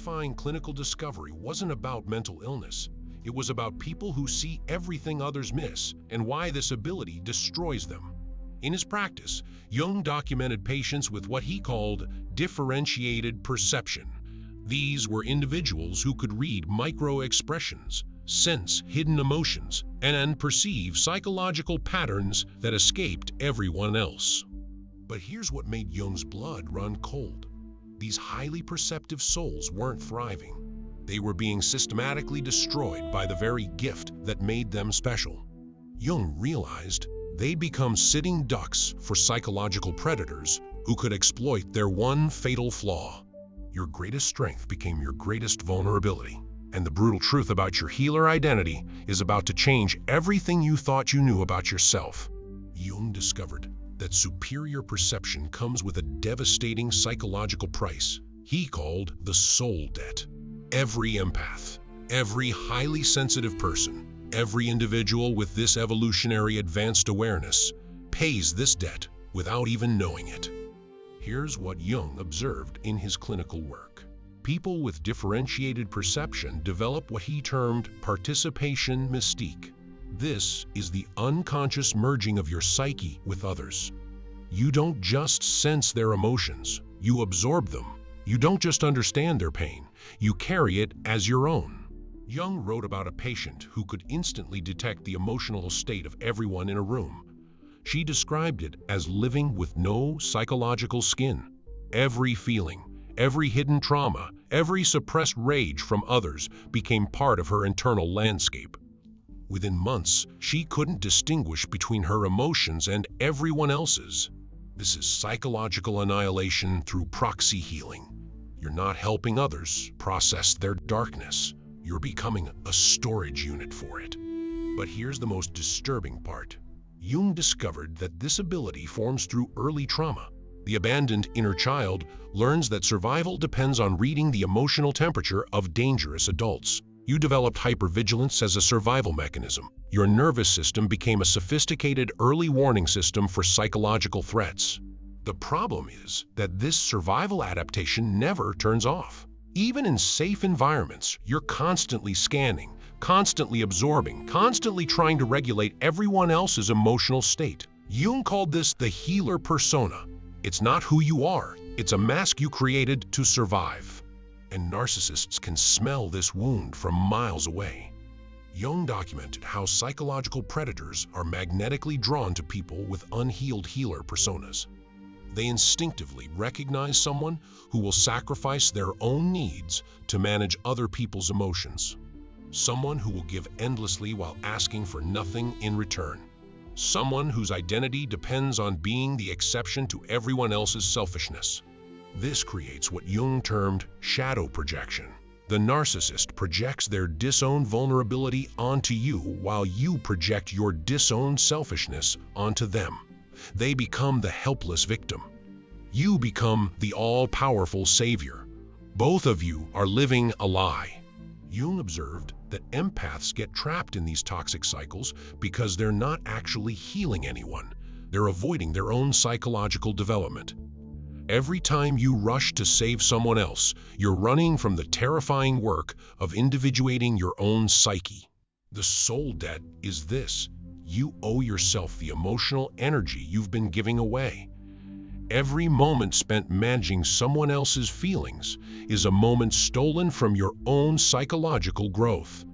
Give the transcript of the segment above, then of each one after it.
Defining clinical discovery wasn't about mental illness. It was about people who see everything others miss and why this ability destroys them. In his practice, Jung documented patients with what he called differentiated perception. These were individuals who could read micro-expressions, sense hidden emotions, and perceive psychological patterns that escaped everyone else. But here's what made Jung's blood run cold. These highly perceptive souls weren't thriving. They were being systematically destroyed by the very gift that made them special. Jung realized they'd become sitting ducks for psychological predators who could exploit their one fatal flaw. Your greatest strength became your greatest vulnerability. And the brutal truth about your healer identity is about to change everything you thought you knew about yourself. Jung discovered that superior perception comes with a devastating psychological price he called the soul debt. Every empath, every highly sensitive person, every individual with this evolutionary advanced awareness pays this debt without even knowing it. Here's what Jung observed in his clinical work. People with differentiated perception develop what he termed participation mystique. This is the unconscious merging of your psyche with others. You don't just sense their emotions, you absorb them. You don't just understand their pain, you carry it as your own. Jung wrote about a patient who could instantly detect the emotional state of everyone in a room. She described it as living with no psychological skin. Every feeling, every hidden trauma, every suppressed rage from others became part of her internal landscape. Within months, she couldn't distinguish between her emotions and everyone else's. This is psychological annihilation through proxy healing. You're not helping others process their darkness. You're becoming a storage unit for it. But here's the most disturbing part. Jung discovered that this ability forms through early trauma. The abandoned inner child learns that survival depends on reading the emotional temperature of dangerous adults. You developed hypervigilance as a survival mechanism. Your nervous system became a sophisticated early warning system for psychological threats. The problem is that this survival adaptation never turns off. Even in safe environments, you're constantly scanning, constantly absorbing, constantly trying to regulate everyone else's emotional state. Jung called this the healer persona. It's not who you are, it's a mask you created to survive. And narcissists can smell this wound from miles away. Jung documented how psychological predators are magnetically drawn to people with unhealed healer personas. They instinctively recognize someone who will sacrifice their own needs to manage other people's emotions. Someone who will give endlessly while asking for nothing in return. Someone whose identity depends on being the exception to everyone else's selfishness. This creates what Jung termed shadow projection. The narcissist projects their disowned vulnerability onto you while you project your disowned selfishness onto them. They become the helpless victim. You become the all-powerful savior. Both of you are living a lie. Jung observed that empaths get trapped in these toxic cycles because they're not actually healing anyone. They're avoiding their own psychological development. Every time you rush to save someone else, you're running from the terrifying work of individuating your own psyche. The soul debt is this: you owe yourself the emotional energy you've been giving away. Every moment spent managing someone else's feelings is a moment stolen from your own psychological growth.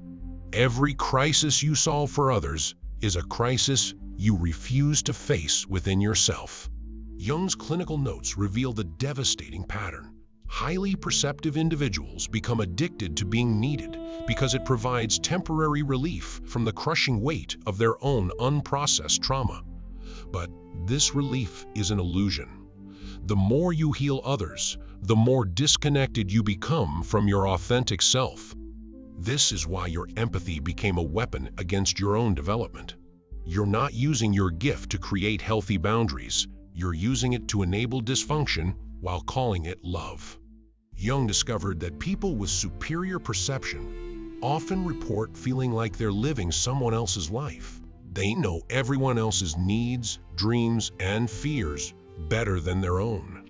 Every crisis you solve for others is a crisis you refuse to face within yourself. Jung's clinical notes reveal the devastating pattern. Highly perceptive individuals become addicted to being needed because it provides temporary relief from the crushing weight of their own unprocessed trauma. But this relief is an illusion. The more you heal others, the more disconnected you become from your authentic self. This is why your empathy became a weapon against your own development. You're not using your gift to create healthy boundaries. You're using it to enable dysfunction while calling it love. Jung discovered that people with superior perception often report feeling like they're living someone else's life. They know everyone else's needs, dreams, and fears better than their own.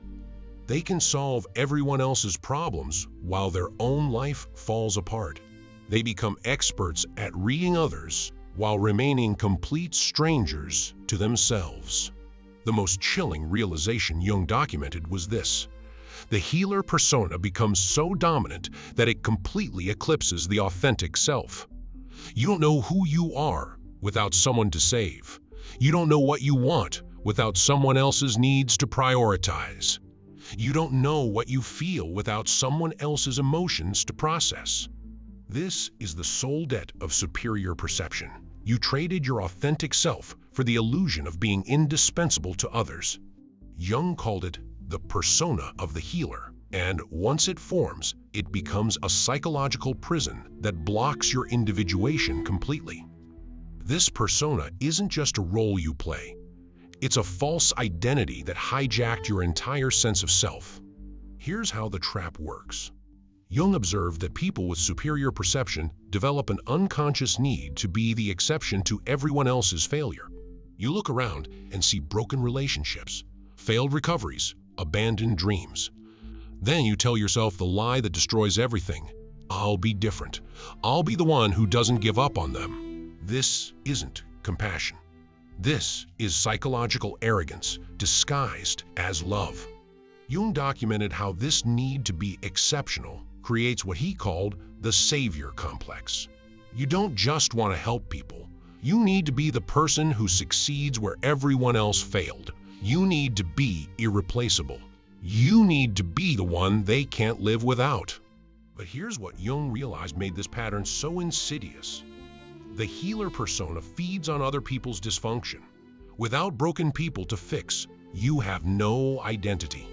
They can solve everyone else's problems while their own life falls apart. They become experts at reading others while remaining complete strangers to themselves. The most chilling realization Jung documented was this: the healer persona becomes so dominant that it completely eclipses the authentic self. You don't know who you are without someone to save. You don't know what you want without someone else's needs to prioritize. You don't know what you feel without someone else's emotions to process. This is the soul debt of superior perception. You traded your authentic self for the illusion of being indispensable to others. Jung called it the persona of the healer, and once it forms, it becomes a psychological prison that blocks your individuation completely. This persona isn't just a role you play. It's a false identity that hijacked your entire sense of self. Here's how the trap works. Jung observed that people with superior perception develop an unconscious need to be the exception to everyone else's failure. You look around and see broken relationships, failed recoveries, abandoned dreams. Then you tell yourself the lie that destroys everything: I'll be different. I'll be the one who doesn't give up on them. This isn't compassion. This is psychological arrogance disguised as love. Jung documented how this need to be exceptional creates what he called the savior complex. You don't just want to help people. You need to be the person who succeeds where everyone else failed. You need to be irreplaceable. You need to be the one they can't live without. But here's what Jung realized made this pattern so insidious. The healer persona feeds on other people's dysfunction. Without broken people to fix, you have no identity.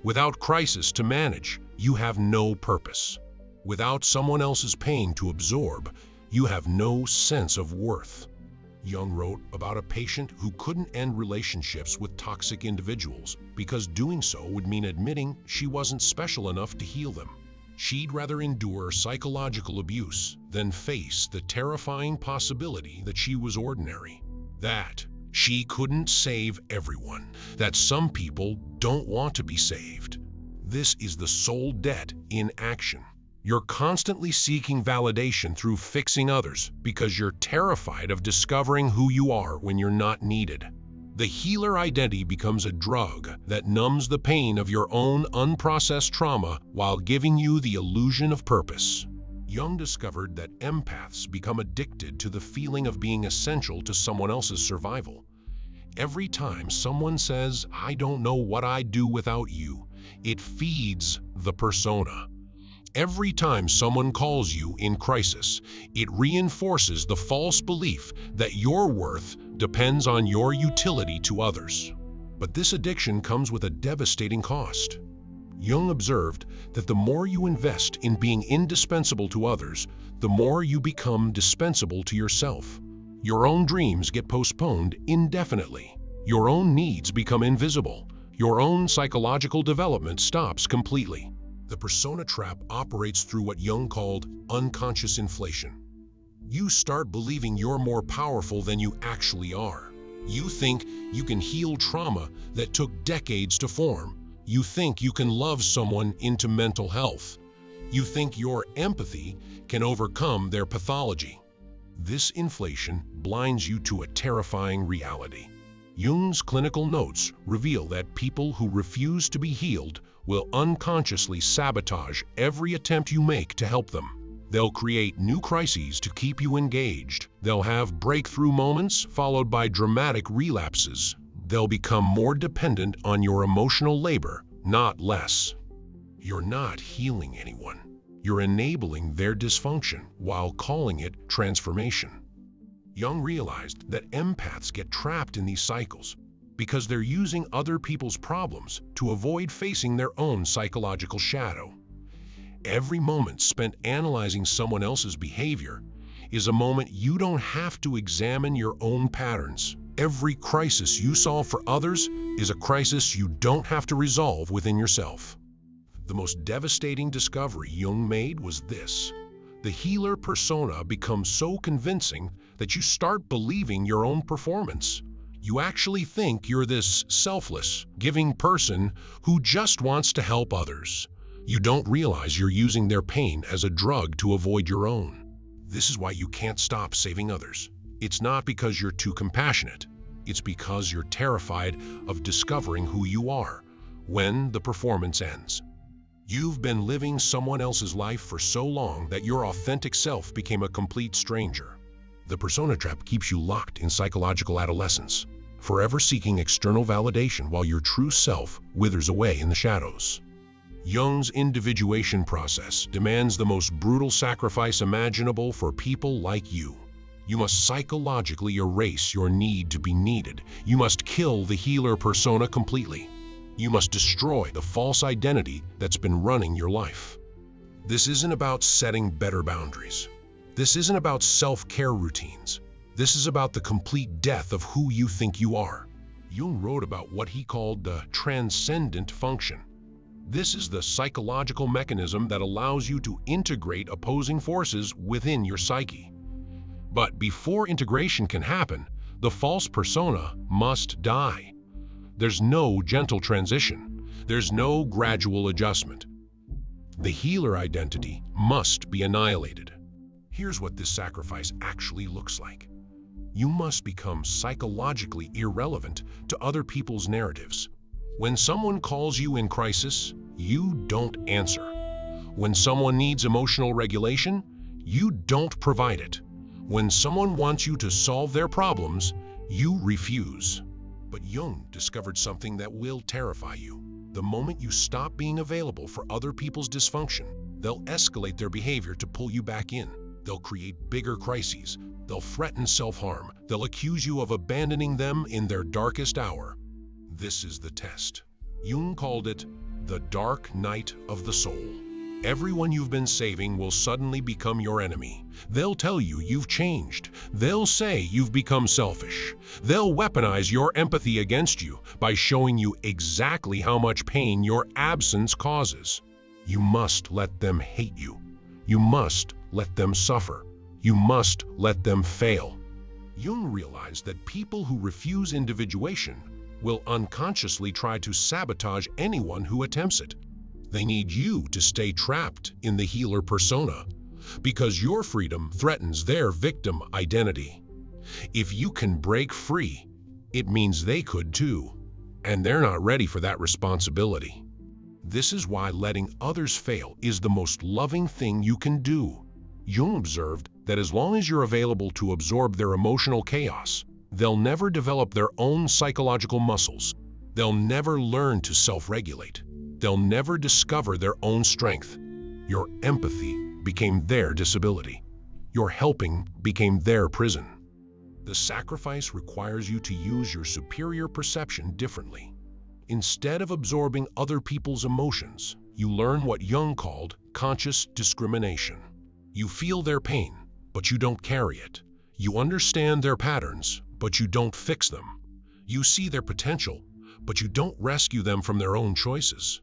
Without crisis to manage, you have no purpose. Without someone else's pain to absorb, you have no sense of worth. Jung wrote about a patient who couldn't end relationships with toxic individuals because doing so would mean admitting she wasn't special enough to heal them. She'd rather endure psychological abuse than face the terrifying possibility that she was ordinary, that she couldn't save everyone, that some people don't want to be saved. This is the soul debt in action. You're constantly seeking validation through fixing others because you're terrified of discovering who you are when you're not needed. The healer identity becomes a drug that numbs the pain of your own unprocessed trauma while giving you the illusion of purpose. Jung discovered that empaths become addicted to the feeling of being essential to someone else's survival. Every time someone says, "I don't know what I'd do without you," it feeds the persona. Every time someone calls you in crisis, it reinforces the false belief that your worth depends on your utility to others. But this addiction comes with a devastating cost. Jung observed that the more you invest in being indispensable to others, the more you become dispensable to yourself. Your own dreams get postponed indefinitely. Your own needs become invisible. Your own psychological development stops completely. The persona trap operates through what Jung called unconscious inflation. You start believing you're more powerful than you actually are. You think you can heal trauma that took decades to form. You think you can love someone into mental health. You think your empathy can overcome their pathology. This inflation blinds you to a terrifying reality. Jung's clinical notes reveal that people who refuse to be healed will unconsciously sabotage every attempt you make to help them. They'll create new crises to keep you engaged. They'll have breakthrough moments followed by dramatic relapses. They'll become more dependent on your emotional labor, not less. You're not healing anyone. You're enabling their dysfunction while calling it transformation. Jung realized that empaths get trapped in these cycles because they're using other people's problems to avoid facing their own psychological shadow. Every moment spent analyzing someone else's behavior is a moment you don't have to examine your own patterns. Every crisis you solve for others is a crisis you don't have to resolve within yourself. The most devastating discovery Jung made was this: the healer persona becomes so convincing that you start believing your own performance. You actually think you're this selfless, giving person who just wants to help others. You don't realize you're using their pain as a drug to avoid your own. This is why you can't stop saving others. It's not because you're too compassionate. It's because you're terrified of discovering who you are when the performance ends. You've been living someone else's life for so long that your authentic self became a complete stranger. The persona trap keeps you locked in psychological adolescence, forever seeking external validation while your true self withers away in the shadows. Jung's individuation process demands the most brutal sacrifice imaginable for people like you. You must psychologically erase your need to be needed. You must kill the healer persona completely. You must destroy the false identity that's been running your life. This isn't about setting better boundaries. This isn't about self-care routines. This is about the complete death of who you think you are. Jung wrote about what he called the transcendent function. This is the psychological mechanism that allows you to integrate opposing forces within your psyche. But before integration can happen, the false persona must die. There's no gentle transition. There's no gradual adjustment. The healer identity must be annihilated. Here's what this sacrifice actually looks like. You must become psychologically irrelevant to other people's narratives. When someone calls you in crisis, you don't answer. When someone needs emotional regulation, you don't provide it. When someone wants you to solve their problems, you refuse. But Jung discovered something that will terrify you. The moment you stop being available for other people's dysfunction, they'll escalate their behavior to pull you back in. They'll create bigger crises. They'll threaten self-harm. They'll accuse you of abandoning them in their darkest hour. This is the test. Jung called it the dark night of the soul. Everyone you've been saving will suddenly become your enemy. They'll tell you you've changed. They'll say you've become selfish. They'll weaponize your empathy against you by showing you exactly how much pain your absence causes. You must let them hate you. You must let them suffer. You must let them fail. Jung realized that people who refuse individuation will unconsciously try to sabotage anyone who attempts it. They need you to stay trapped in the healer persona because your freedom threatens their victim identity. If you can break free, it means they could too, and they're not ready for that responsibility. This is why letting others fail is the most loving thing you can do. Jung observed that as long as you're available to absorb their emotional chaos, they'll never develop their own psychological muscles. They'll never learn to self-regulate. They'll never discover their own strength. Your empathy became their disability. Your helping became their prison. The sacrifice requires you to use your superior perception differently. Instead of absorbing other people's emotions, you learn what Jung called conscious discrimination. You feel their pain, but you don't carry it. You understand their patterns, but you don't fix them. You see their potential, but you don't rescue them from their own choices.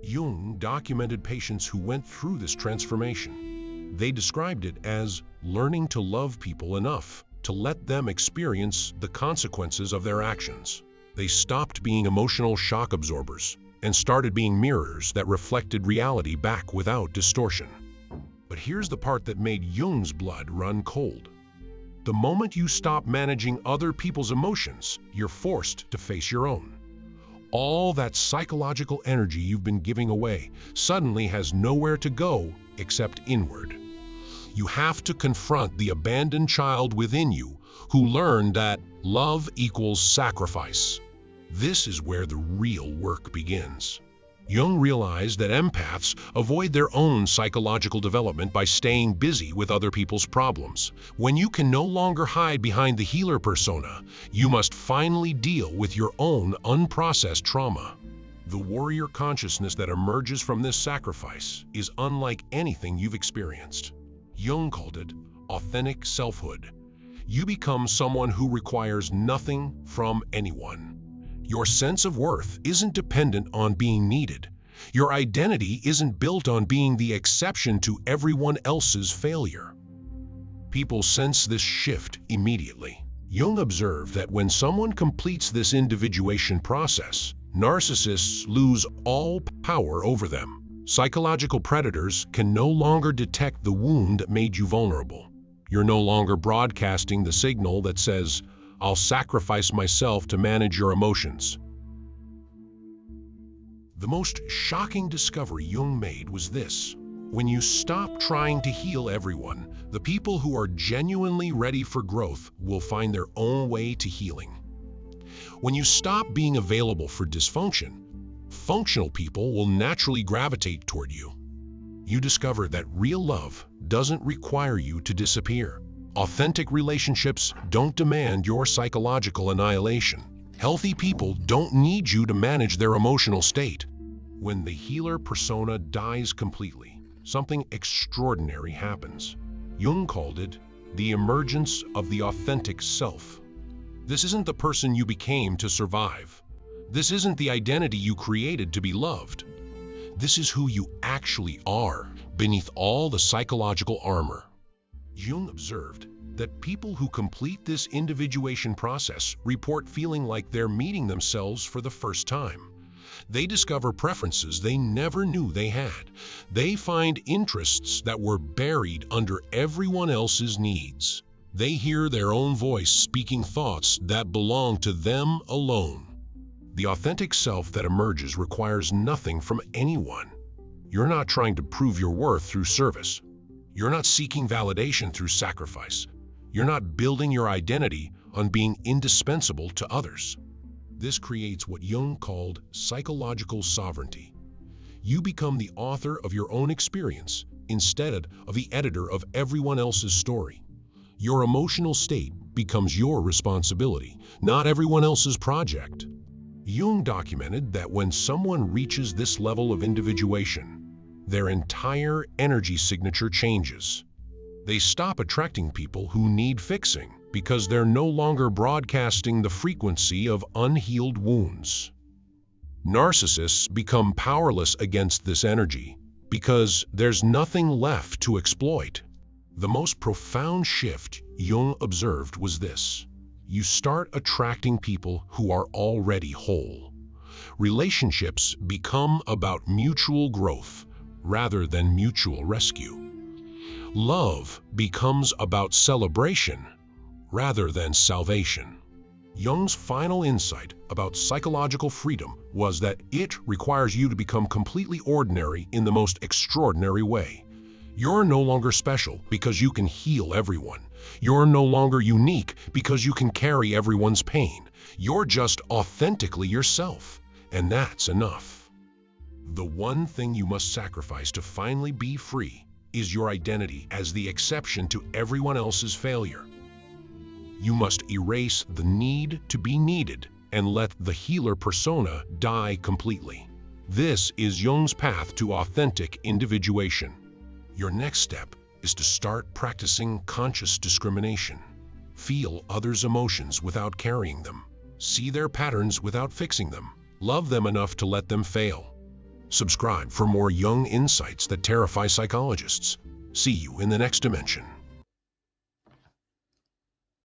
Jung documented patients who went through this transformation. They described it as learning to love people enough to let them experience the consequences of their actions. They stopped being emotional shock absorbers and started being mirrors that reflected reality back without distortion. But here's the part that made Jung's blood run cold. The moment you stop managing other people's emotions, you're forced to face your own. All that psychological energy you've been giving away suddenly has nowhere to go except inward. You have to confront the abandoned child within you who learned that love equals sacrifice. This is where the real work begins. Jung realized that empaths avoid their own psychological development by staying busy with other people's problems. When you can no longer hide behind the healer persona, you must finally deal with your own unprocessed trauma. The warrior consciousness that emerges from this sacrifice is unlike anything you've experienced. Jung called it authentic selfhood. You become someone who requires nothing from anyone. Your sense of worth isn't dependent on being needed. Your identity isn't built on being the exception to everyone else's failure. People sense this shift immediately. Jung observed that when someone completes this individuation process, narcissists lose all power over them. Psychological predators can no longer detect the wound that made you vulnerable. You're no longer broadcasting the signal that says, "I'll sacrifice myself to manage your emotions." The most shocking discovery Jung made was this: when you stop trying to heal everyone, the people who are genuinely ready for growth will find their own way to healing. When you stop being available for dysfunction, functional people will naturally gravitate toward you. You discover that real love doesn't require you to disappear. Authentic relationships don't demand your psychological annihilation. Healthy people don't need you to manage their emotional state. When the healer persona dies completely, something extraordinary happens. Jung called it the emergence of the authentic self. This isn't the person you became to survive. This isn't the identity you created to be loved. This is who you actually are, beneath all the psychological armor. Jung observed that people who complete this individuation process report feeling like they're meeting themselves for the first time. They discover preferences they never knew they had. They find interests that were buried under everyone else's needs. They hear their own voice speaking thoughts that belong to them alone. The authentic self that emerges requires nothing from anyone. You're not trying to prove your worth through service. You're not seeking validation through sacrifice. You're not building your identity on being indispensable to others. This creates what Jung called psychological sovereignty. You become the author of your own experience instead of the editor of everyone else's story. Your emotional state becomes your responsibility, not everyone else's project. Jung documented that when someone reaches this level of individuation, their entire energy signature changes. They stop attracting people who need fixing because they're no longer broadcasting the frequency of unhealed wounds. Narcissists become powerless against this energy because there's nothing left to exploit. The most profound shift Jung observed was this: you start attracting people who are already whole. Relationships become about mutual growth rather than mutual rescue. Love becomes about celebration rather than salvation. Jung's final insight about psychological freedom was that it requires you to become completely ordinary in the most extraordinary way. You're no longer special because you can heal everyone. You're no longer unique because you can carry everyone's pain. You're just authentically yourself, and that's enough. The one thing you must sacrifice to finally be free is your identity as the exception to everyone else's failure. You must erase the need to be needed and let the healer persona die completely. This is Jung's path to authentic individuation. Your next step is to start practicing conscious discrimination. Feel others' emotions without carrying them. See their patterns without fixing them. Love them enough to let them fail. Subscribe for more Jung insights that terrify psychologists. See you in the next dimension.